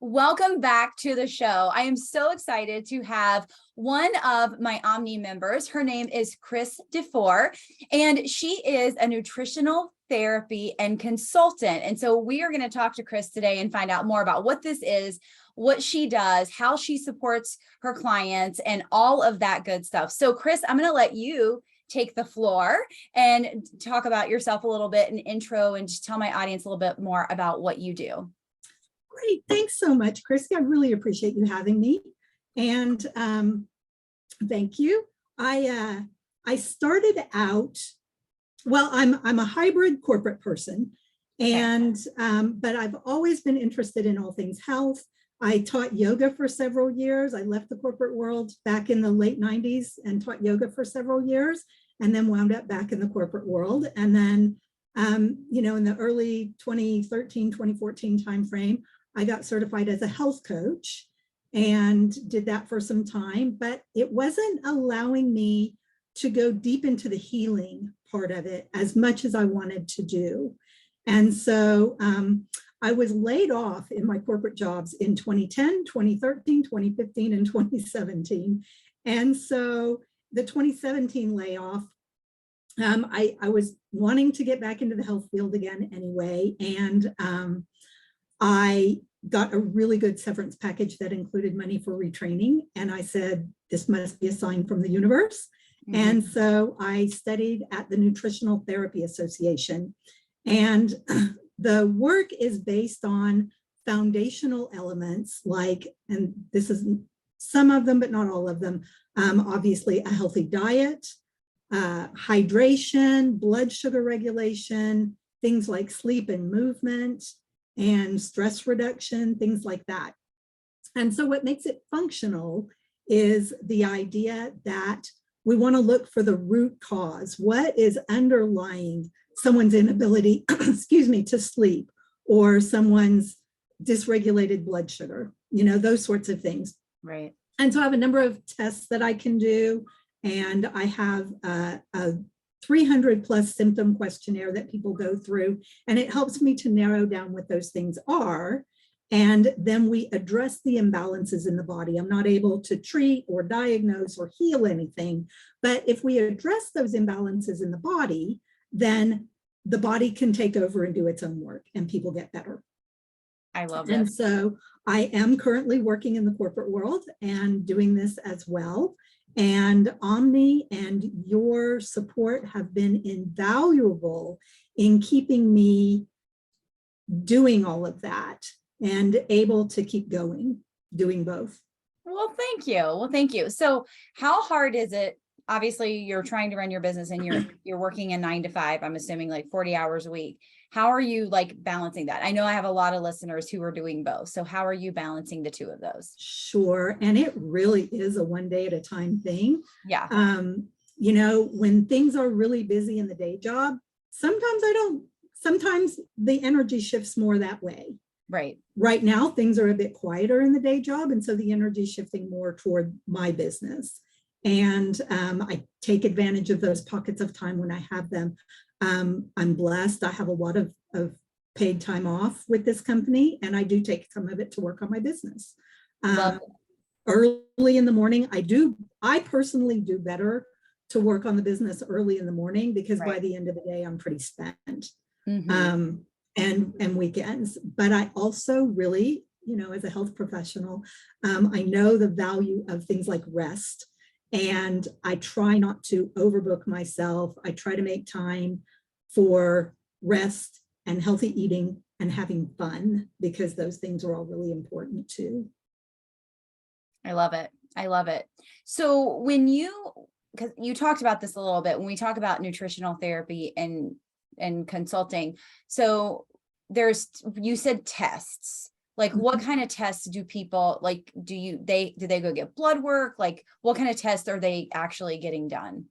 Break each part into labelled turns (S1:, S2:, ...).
S1: Welcome back to the show. I am so excited to have one of my Omni members. Her name is Kris DeFoer, and she is a nutritional therapy and consultant. And so we are going to talk to Kris today and find out more about what this is, what she does, how she supports her clients, and all of that good stuff. So Kris, I'm going to let you take the floor and talk about yourself a little bit, an intro, and just tell my audience a little bit more about what you do.
S2: Great. Thanks so much, Christy. I really appreciate you having me. And thank you. I started out, well, I'm a hybrid corporate person, and but I've always been interested in all things health. I taught yoga for several years. I left the corporate world back in the late 90s and taught yoga for several years, and then wound up back in the corporate world. And then, in the early 2013, 2014 timeframe, I got certified as a health coach and did that for some time, but it wasn't allowing me to go deep into the healing part of it as much as I wanted to do. And so I was laid off in my corporate jobs in 2010, 2013, 2015, and 2017. And so the 2017 layoff, I was wanting to get back into the health field again anyway. And I got a really good severance package that included money for retraining. And I said, this must be a sign from the universe. Mm-hmm. And so I studied at the Nutritional Therapy Association. And the work is based on foundational elements like, and this is some of them, but not all of them, obviously a healthy diet, hydration, blood sugar regulation, things like sleep and movement, and stress reduction, things like that. And so what makes it functional is the idea that we want to look for the root cause. What is underlying someone's inability, to sleep, or someone's dysregulated blood sugar, those sorts of things.
S1: Right.
S2: And so I have a number of tests that I can do, and I have a 300 plus symptom questionnaire that people go through, and it helps me to narrow down what those things are. And then we address the imbalances in the body. I'm not able to treat or diagnose or heal anything, but if we address those imbalances in the body, then the body can take over and do its own work, and people get better.
S1: I love it.
S2: And so I am currently working in the corporate world and doing this as well. And Omni and your support have been invaluable in keeping me doing all of that and able to keep going, doing both.
S1: Well, thank you. Well, thank you. So how hard is it? Obviously, you're trying to run your business and you're working a 9 to 5, I'm assuming like 40 hours a week. How are you balancing that? I know I have a lot of listeners who are doing both. So how are you balancing the two of those?
S2: Sure. And it really is a one day at a time thing.
S1: Yeah.
S2: When things are really busy in the day job, sometimes the energy shifts more that way.
S1: Right.
S2: Right now, things are a bit quieter in the day job. And so the energy is shifting more toward my business. And I take advantage of those pockets of time when I have them. I'm blessed. I have a lot of paid time off with this company, and I do take some of it to work on my business. Early in the morning, I personally do better to work on the business early in the morning, because by the end of the day, I'm pretty spent. Mm-hmm. And weekends. But I also really, as a health professional, I know the value of things like rest. And I try not to overbook myself. I try to make time for rest and healthy eating and having fun, because those things are all really important too.
S1: I love it. I love it. So because you talked about this a little bit, when we talk about nutritional therapy and consulting, so you said tests. Like, what kind of tests do people do they go get blood work? Like, what kind of tests are they actually getting done?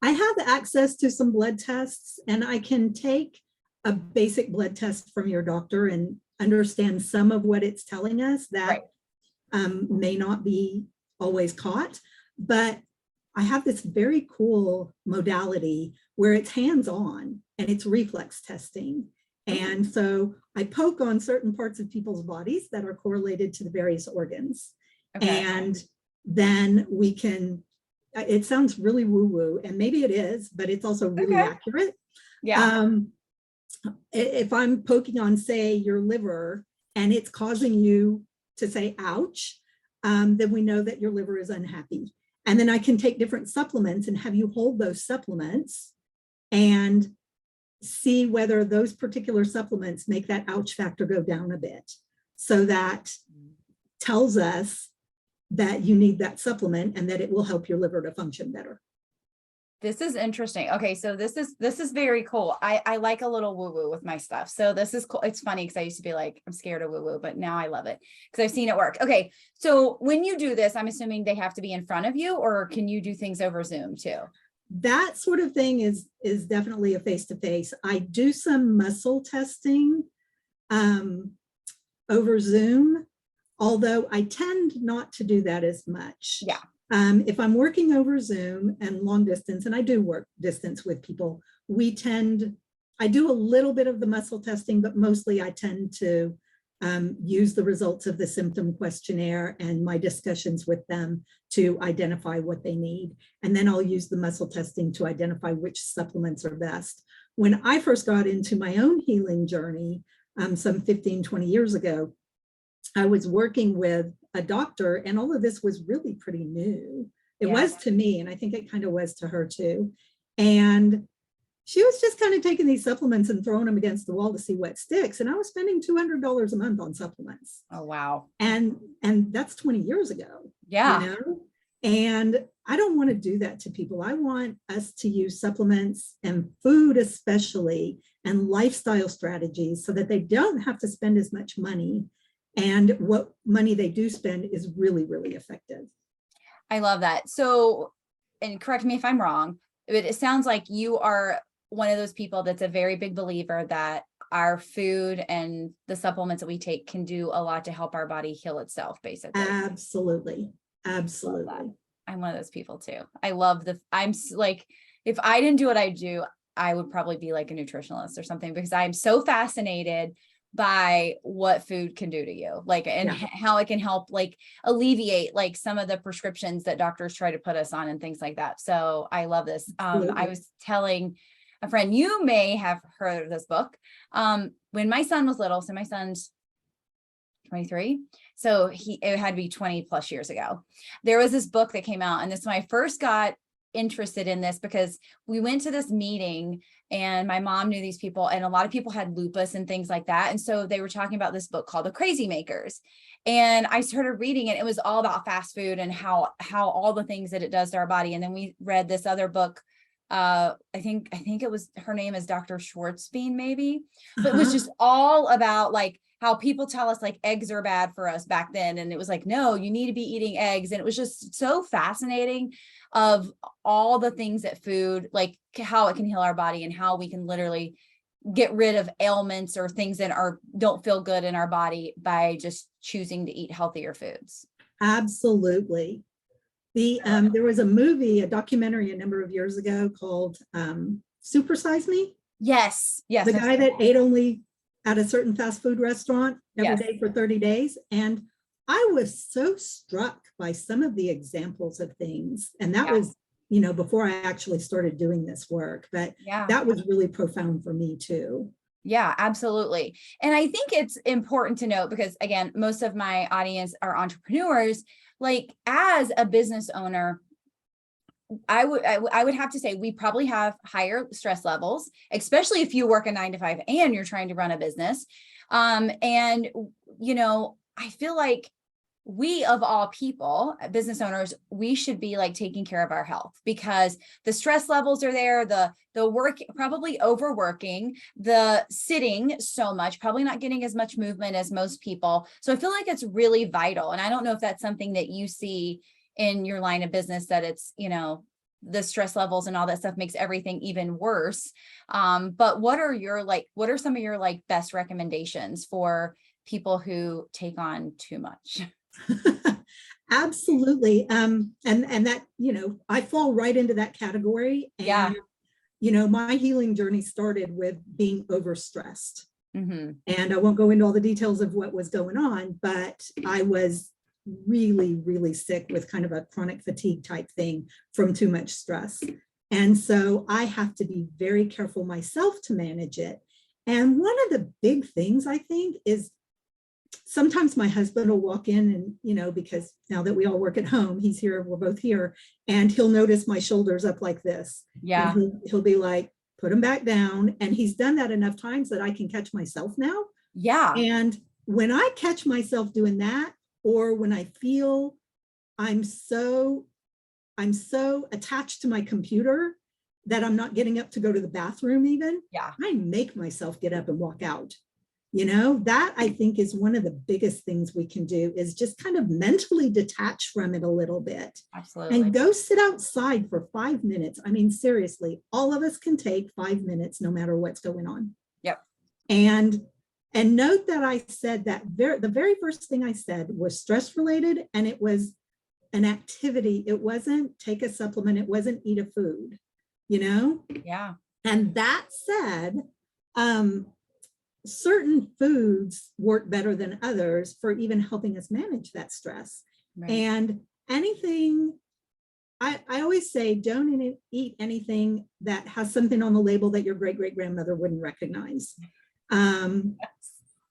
S2: I have access to some blood tests, and I can take a basic blood test from your doctor and understand some of what it's telling us that may not be always caught. But I have this very cool modality where it's hands-on, and it's reflex testing. And so I poke on certain parts of people's bodies that are correlated to the various organs.
S1: Okay.
S2: And then we can, it sounds really woo-woo, and maybe it is, but it's also really
S1: Okay.
S2: accurate.
S1: Yeah.
S2: If I'm poking on, say, your liver, and it's causing you to say, ouch, then we know that your liver is unhappy. And then I can take different supplements and have you hold those supplements and see whether those particular supplements make that ouch factor go down a bit. So that tells us that you need that supplement and that it will help your liver to function better.
S1: This is interesting. Okay, so this is very cool. I like a little woo-woo with my stuff. So this is cool. It's funny because I used to be like, I'm scared of woo-woo, but now I love it because I've seen it work. Okay, so when you do this, I'm assuming they have to be in front of you, or can you do things over Zoom too?
S2: That sort of thing is definitely a face-to-face. I do some muscle testing over Zoom, although I tend not to do that as much.
S1: Yeah.
S2: If I'm working over Zoom and long distance, and I do work distance with people, I do a little bit of the muscle testing, but mostly I tend to use the results of the symptom questionnaire and my discussions with them to identify what they need. And then I'll use the muscle testing to identify which supplements are best. When I first got into my own healing journey, some 15, 20 years ago, I was working with a doctor, and all of this was really pretty new. It was to me, and I think it kind of was to her too. And she was just kind of taking these supplements and throwing them against the wall to see what sticks. And I was spending $200 a month on supplements.
S1: Oh, wow.
S2: And that's 20 years ago.
S1: Yeah.
S2: You know? And I don't want to do that to people. I want us to use supplements and food especially, and lifestyle strategies so that they don't have to spend as much money. And what money they do spend is really, really effective.
S1: I love that. So, and correct me if I'm wrong, but it sounds like you are one of those people that's a very big believer that our food and the supplements that we take can do a lot to help our body heal itself, basically.
S2: Absolutely. Absolutely.
S1: I'm one of those people too. I'm like, if I didn't do what I do, I would probably be like a nutritionalist or something, because I'm so fascinated by what food can do to you, like, and how it can help like alleviate like some of the prescriptions that doctors try to put us on and things like that. So I love this. I was telling a friend, you may have heard of this book. When my son was little, so my son's 23. So it had to be 20 plus years ago. There was this book that came out, and this is when I first got interested in this, because we went to this meeting and my mom knew these people, and a lot of people had lupus and things like that. And so they were talking about this book called The Crazy Makers. And I started reading it. It was all about fast food and how all the things that it does to our body. And then we read this other book. I think it was, her name is Dr. Schwartzbein, maybe, but it was just all about like how people tell us like eggs are bad for us back then. And it was like, no, you need to be eating eggs. And it was just so fascinating of all the things that food, like how it can heal our body and how we can literally get rid of ailments or things that don't feel good in our body by just choosing to eat healthier foods.
S2: Absolutely. There was a documentary a number of years ago called Super Size Me.
S1: Yes.
S2: The guy that ate only at a certain fast food restaurant every day for 30 days. And I was so struck by some of the examples of things. And that was, before I actually started doing this work, but that was really profound for me too.
S1: Yeah, absolutely. And I think it's important to note, because again, most of my audience are entrepreneurs. Like, as a business owner, I would have to say we probably have higher stress levels, especially if you work a 9 to 5 and you're trying to run a business. And I feel like we, of all people, business owners, we should be like taking care of our health, because the stress levels are there, the work, probably overworking, the sitting so much, probably not getting as much movement as most people. So I feel like it's really vital. And I don't know if that's something that you see in your line of business, that it's, the stress levels and all that stuff makes everything even worse. But what are some of your like best recommendations for people who take on too much?
S2: Absolutely. And that, I fall right into that category. And, my healing journey started with being overstressed.
S1: Mm-hmm.
S2: And I won't go into all the details of what was going on, but I was really, really sick with kind of a chronic fatigue type thing from too much stress. And so I have to be very careful myself to manage it. And one of the big things I think is sometimes my husband will walk in and, you know, because now that we all work at home, he's here, we're both here, and he'll notice my shoulders up like this.
S1: Yeah.
S2: And he'll be like, put them back down. And he's done that enough times that I can catch myself now.
S1: Yeah.
S2: And when I catch myself doing that, or when I feel I'm so attached to my computer that I'm not getting up to go to the bathroom even,
S1: Yeah.
S2: I make myself get up and walk out. You know, that I think is one of the biggest things we can do, is just kind of mentally detach from it a little bit.
S1: Absolutely.
S2: And go sit outside for 5 minutes. I mean, seriously, all of us can take 5 minutes no matter what's going on.
S1: Yep.
S2: And note that I said that the very first thing I said was stress related, and it was an activity. It wasn't take a supplement. It wasn't eat a food, you know?
S1: Yeah.
S2: And that said, certain foods work better than others for even helping us manage that stress.
S1: Right.
S2: And anything, I always say, don't eat anything that has something on the label that your great-great-grandmother wouldn't recognize.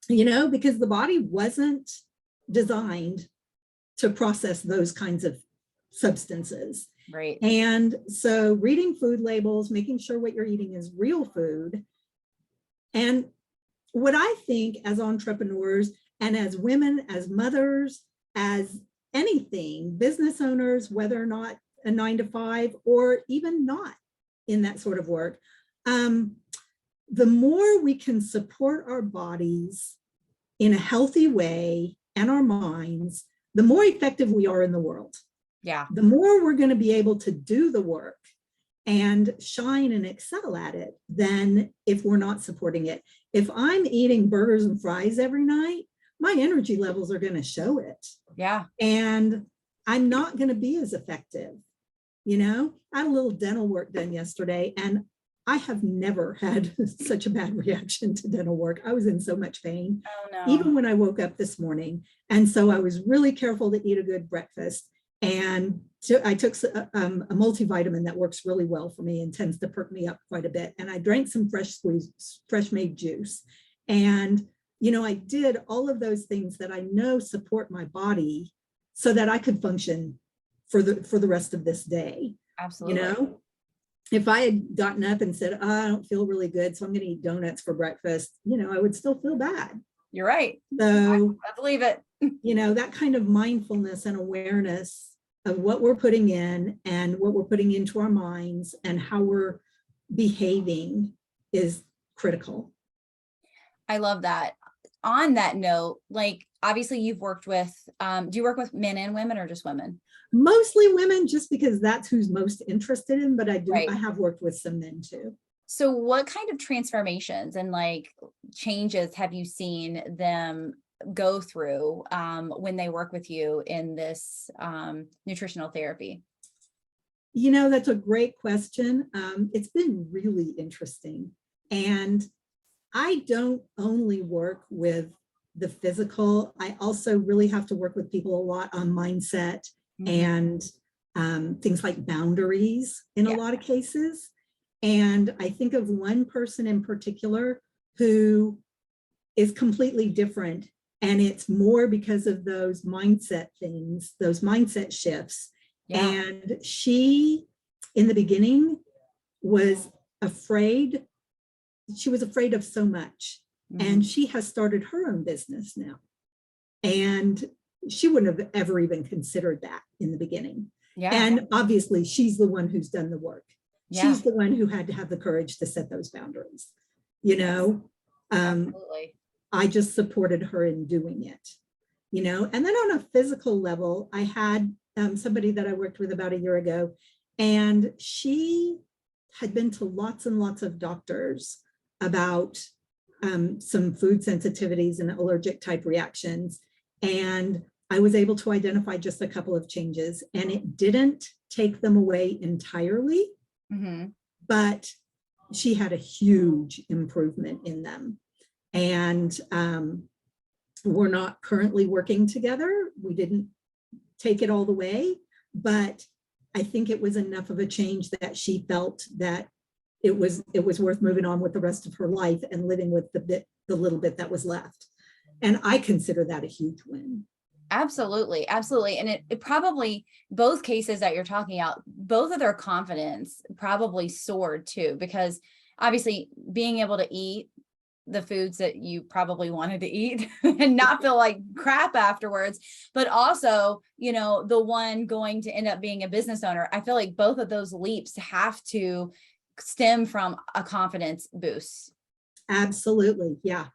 S2: You know, because the body wasn't designed to process those kinds of substances.
S1: Right.
S2: And so reading food labels, making sure what you're eating is real food. And what I think as entrepreneurs and as women, as mothers, as anything, business owners, whether or not a 9-to-5 or even not in that sort of work, the more we can support our bodies in a healthy way and our minds, the more effective we are in the world.
S1: Yeah.
S2: The more we're going to be able to do the work and shine and excel at it than if we're not supporting it. If I'm eating burgers and fries every night, my energy levels are going to show it.
S1: Yeah.
S2: And I'm not going to be as effective. You know, I had a little dental work done yesterday, and I have never had such a bad reaction to dental work. I was in so much pain, even when I woke up this morning. And so I was really careful to eat a good breakfast. And so I took a multivitamin that works really well for me and tends to perk me up quite a bit. And I drank some fresh made juice. And, you know, I did all of those things that I know support my body so that I could function for the rest of this day.
S1: Absolutely.
S2: You know, if I had gotten up and said, oh, I don't feel really good, so I'm going to eat donuts for breakfast, you know, I would still feel bad.
S1: You're right.
S2: So
S1: I believe it.
S2: You know, that kind of mindfulness and awareness of what we're putting in and what we're putting into our minds and how we're behaving is critical.
S1: I love that. On that note, like, obviously you've worked with, do you work with men and women or just women?
S2: Mostly women, just because that's who's most interested in, but I do,
S1: Right.
S2: I have worked with some men too.
S1: So what kind of transformations and like changes have you seen them go through when they work with you in this nutritional therapy?
S2: You know, that's a great question. It's been really interesting. And I don't only work with the physical, I also really have to work with people a lot on mindset and things like boundaries in a lot of cases. And I think of one person in particular who is completely different. And it's more because of those mindset things, those mindset shifts. Yeah. And she, in the beginning, was afraid. She was afraid of so much. And she has started her own business now. And she wouldn't have ever even considered that in the beginning. Yeah. And obviously, she's the one who's done the work. Yeah. She's the one who had to have the courage to set those boundaries. You know, absolutely. I just supported her in doing it, you know. And then on a physical level, I had somebody that I worked with about a year ago, and she had been to lots and lots of doctors about some food sensitivities and allergic type reactions. And I was able to identify just a couple of changes, and it didn't take them away entirely, but she had a huge improvement in them. And we're not currently working together. We didn't take it all the way, but I think it was enough of a change that she felt that it was worth moving on with the rest of her life and living with the little bit that was left. And I consider that a huge win.
S1: Absolutely. Absolutely. And it probably, both cases that you're talking about, both of their confidence probably soared too, because obviously being able to eat the foods that you probably wanted to eat and not feel like crap afterwards, but also, you know, the one going to end up being a business owner. I feel like both of those leaps have to stem from a confidence boost.
S2: Absolutely. Yeah.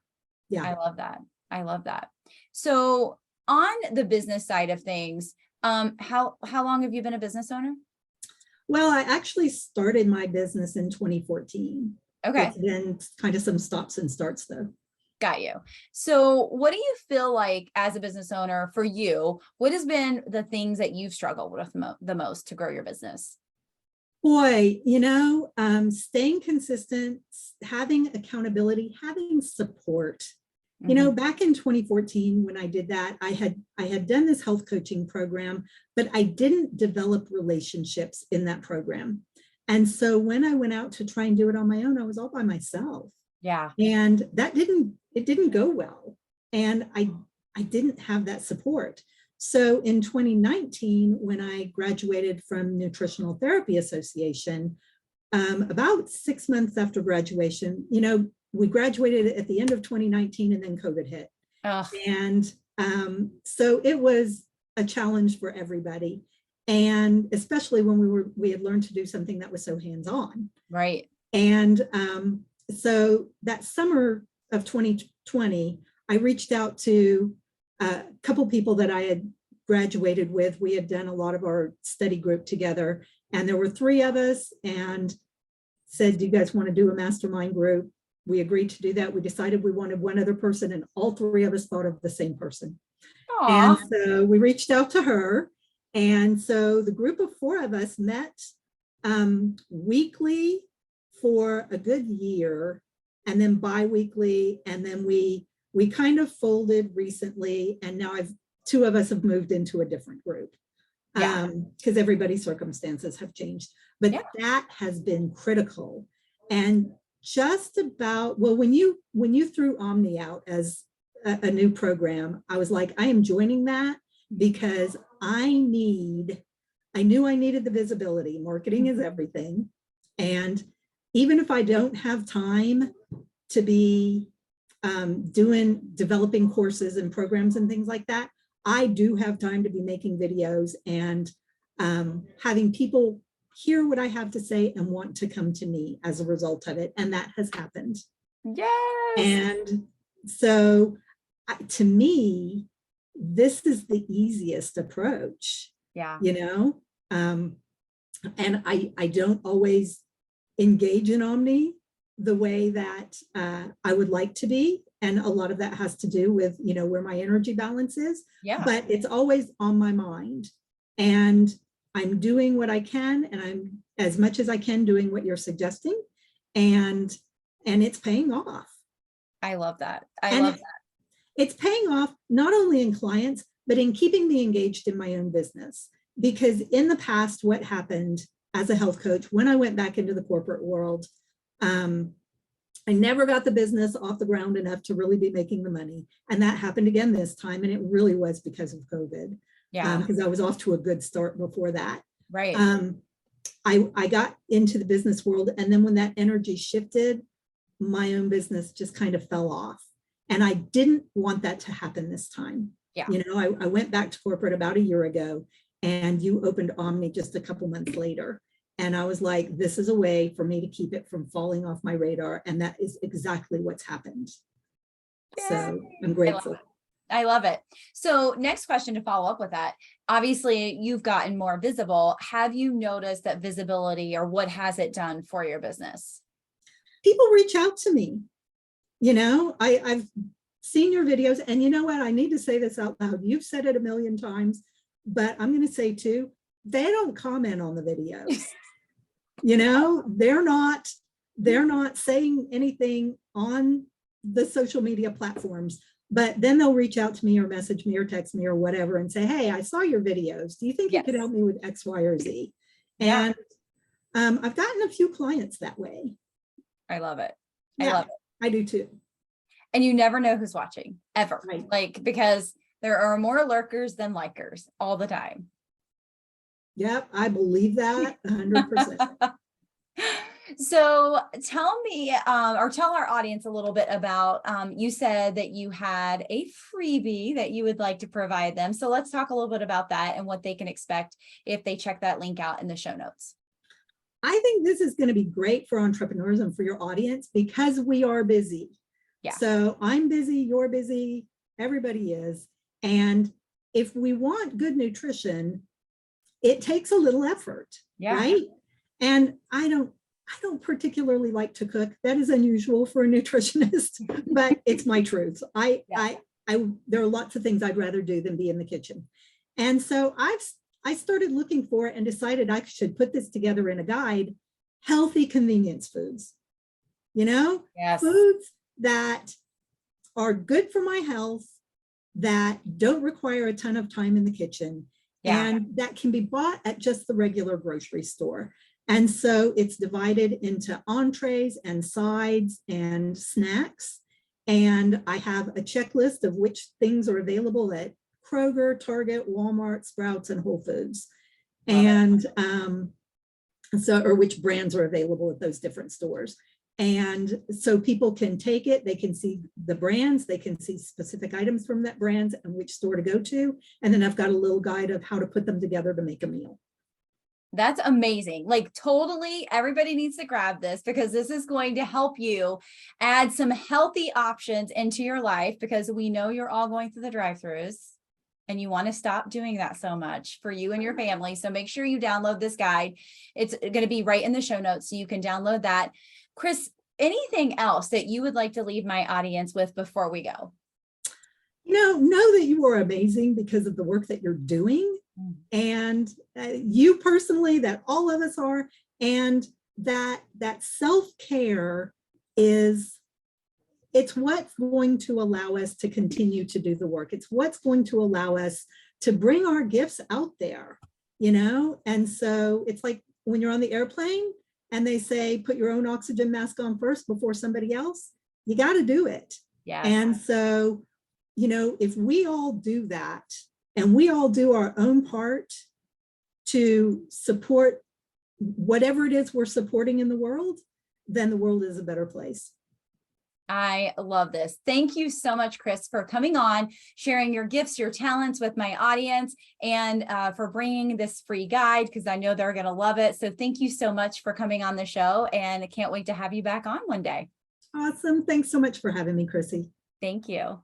S2: Yeah.
S1: I love that. I love that. So on the business side of things, how long have you been a business owner?
S2: Well, I actually started my business in 2014.
S1: Okay.
S2: It's been kind of some stops and starts though.
S1: Got you. So what do you feel like as a business owner for you? What has been the things that you've struggled with the most to grow your business?
S2: Boy, you know, staying consistent, having accountability, having support. You know, back in 2014, when I did that, I had done this health coaching program, but I didn't develop relationships in that program. And so when I went out to try and do it on my own, I was all by myself.
S1: Yeah.
S2: And it didn't go well. And I didn't have that support. So in 2019, when I graduated from Nutritional Therapy Association, about 6 months after graduation, you know, we graduated at the end of 2019 and then COVID hit.
S1: Ugh.
S2: And so it was a challenge for everybody. And especially when we had learned to do something that was so hands-on.
S1: Right.
S2: And so that summer of 2020, I reached out to a couple people that I had graduated with. We had done a lot of our study group together, and there were 3 of us, and said, do you guys want to do a mastermind group? We agreed to do that. We decided we wanted one other person, and all 3 of us thought of the same person.
S1: Aww.
S2: And so we reached out to her. And so the group of 4 of us met weekly for a good year, and then bi-weekly. And then we kind of folded recently, and now 2 of us have moved into a different group because everybody's circumstances have changed. But that has been critical. And just about, well, when you threw Omni out as a new program, I was like, I am joining that because I knew I needed the visibility. Marketing is everything. And even if I don't have time to be developing courses and programs and things like that, I do have time to be making videos and having people hear what I have to say and want to come to me as a result of it. And that has happened.
S1: Yes.
S2: And so to me, this is the easiest approach.
S1: Yeah.
S2: You know, and I don't always engage in Omni the way that I would like to be. And a lot of that has to do with, you know, where my energy balance is.
S1: Yeah.
S2: But it's always on my mind. And I'm doing what I can, and I'm as much as I can doing what you're suggesting. And it's paying off.
S1: I love that. I love that.
S2: It's paying off not only in clients, but in keeping me engaged in my own business. Because in the past, what happened as a health coach, when I went back into the corporate world, I never got the business off the ground enough to really be making the money. And that happened again this time. And it really was because of COVID.
S1: Yeah.
S2: Because I was off to a good start before that.
S1: Right.
S2: I got into the business world. And then when that energy shifted, my own business just kind of fell off. And I didn't want that to happen this time.
S1: Yeah.
S2: You know, I went back to corporate about a year ago, and you opened Omni just a couple months later. And I was like, this is a way for me to keep it from falling off my radar. And that is exactly what's happened. Yay. So I'm grateful.
S1: I love it. So next question to follow up with that, obviously you've gotten more visible. Have you noticed that visibility, or what has it done for your business?
S2: People reach out to me. You know, I've seen your videos, and you know what? I need to say this out loud. You've said it a million times, but I'm going to say too, they don't comment on the videos. You know, they're not saying anything on the social media platforms, but then they'll reach out to me or message me or text me or whatever and say, hey, I saw your videos. Do you think you could help me with X, Y, or Z?
S1: Yeah.
S2: And I've gotten a few clients that way.
S1: I love it.
S2: Yeah,
S1: I love it.
S2: I do too.
S1: And you never know who's watching ever.
S2: Right.
S1: Like, because there are more lurkers than likers all the time.
S2: Yep, I believe that 100%.
S1: So tell me, or tell our audience a little bit about, you said that you had a freebie that you would like to provide them. So let's talk a little bit about that and what they can expect if they check that link out in the show notes.
S2: I think this is going to be great for entrepreneurs and for your audience because we are busy.
S1: Yeah.
S2: So I'm busy, you're busy, everybody is. And if we want good nutrition, it takes a little effort, right? And I don't particularly like to cook. That is unusual for a nutritionist, but it's my truth. There are lots of things I'd rather do than be in the kitchen. And so I started looking for it and decided I should put this together in a guide, healthy convenience foods, foods that are good for my health, that don't require a ton of time in the kitchen, and that can be bought at just the regular grocery store. And so it's divided into entrees and sides and snacks. And I have a checklist of which things are available at Kroger, Target, Walmart, Sprouts, and Whole Foods. And or which brands are available at those different stores. And so people can take it, they can see the brands, they can see specific items from that brand and which store to go to. And then I've got a little guide of how to put them together to make a meal.
S1: That's amazing. Like, totally, everybody needs to grab this because this is going to help you add some healthy options into your life, because we know you're all going through the drive-thrus and you want to stop doing that so much for you and your family. So make sure you download this guide. It's going to be right in the show notes, so you can download that. Kris, anything else that you would like to leave my audience with before we go?
S2: Know that you are amazing because of the work that you're doing. And you personally, that all of us are, and that self-care it's what's going to allow us to continue to do the work. It's what's going to allow us to bring our gifts out there, and so it's like when you're on the airplane and they say, put your own oxygen mask on first before somebody else, you got to do it. Yeah. And so, if we all do that, and we all do our own part to support whatever it is we're supporting in the world, then the world is a better place.
S1: I love this. Thank you so much, Kris, for coming on, sharing your gifts, your talents with my audience, and for bringing this free guide, because I know they're going to love it. So thank you so much for coming on the show, and I can't wait to have you back on one day.
S2: Awesome. Thanks so much for having me, Chrissy.
S1: Thank you.